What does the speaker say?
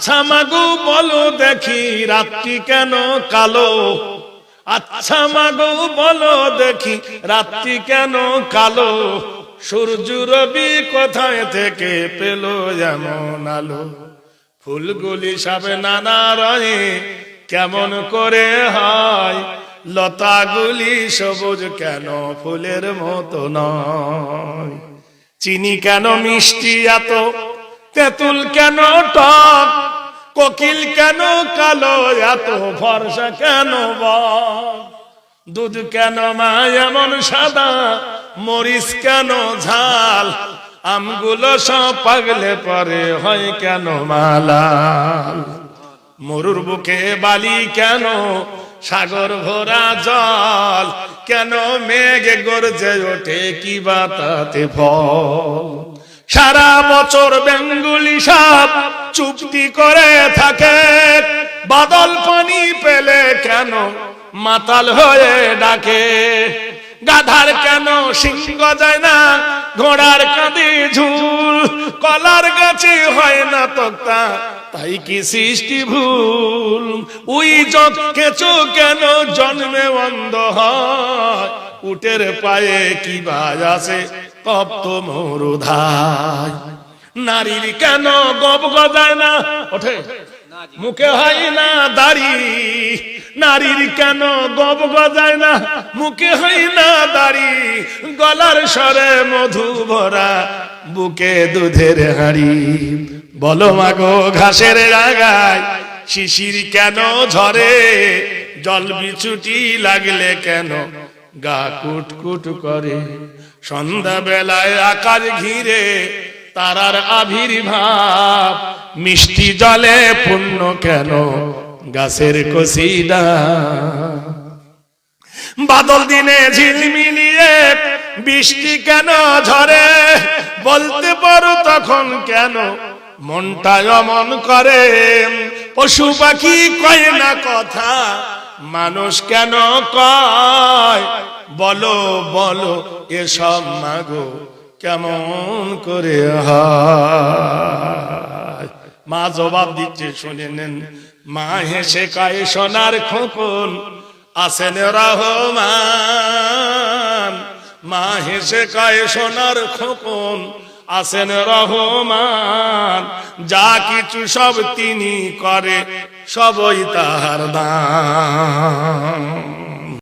আচ্ছা মাগো বলো দেখি রাত্রি কেন কালো, আচ্ছা মাগো বলো দেখি রাত্রি কেন কালো, সূর্য রবি কোথায় থেকে পেল এমন আলো, ফুলগুলি সব নানা রঙে কেমন করে হয়, লতাগুলি সবুজ কেন ফুলের মতো নয়, চিনি কেন মিষ্টি এত, তেঁতুল কেন টক, কোকিল কেন কালো, এত ফর্সা কেন বক, দুধ কেন মা এমন সাদা, মরিচ কেন ঝাল, আমগুলো সব পাগলে পরে হয় কেন মালাল, মরুর বুকে বালি কেন, সাগর ভরা জল, কেন মেঘ গর্জে ওঠে কি বা তাতে ফল, সারা বছর বেঙ্গুলি সাপ চুপটি করে থাকে, বাদল পানি পেলে কেন মাতাল হয়ে ডাকে, গাধার কেন সিংহ যায় না, ঘোড়ার কাঁধে ঝুল, কলার গাছে হয় না তক্তা, তাই কি সৃষ্টি ভুল, উই জগ কেঁচো কেন জন্মে অন্ধ হয়, উটের পায়ে কি বাজ আছে তপ্ত মরুধায়, নারীর কেন গব গজায় না, ওঠে মুখে হয় না দাড়ি, নারীর কেন গব গজায় না, মুখে হয় না দাড়ি, গলার স্বরে মধু ভরা, বুকে দুধের হাঁড়ি, বলো মাগো ঘাসের জায়গায় শিশির কেন ঝরে, জল বিছুটি লাগলে কেন গা কুটকুট করে, সন্ধ্যা বেলায় আকাশ ঘিরে তারার আবির্ভাব, মিষ্টি জলে পূর্ণ কেন গাছের কসিদা, বাদল দিনে ঝিলমিলিয়ে বৃষ্টি কেন ঝরে, বলতে পারো তখন কেন মনটা অমন করে, পশু পাখি কয় না কথা, মানুষ কেন কয়, বলো বলো এসব মাগো কেমন করে হয়, মা জবাব দিচ্ছে শুনে নেন, মা হেসে কয় সোনার খোকন আছেন রহমান, মা হেসে কয় সোনার খোকন আছেন রহমান, যা কিছু সব তিনি করে সবই তাহার দান।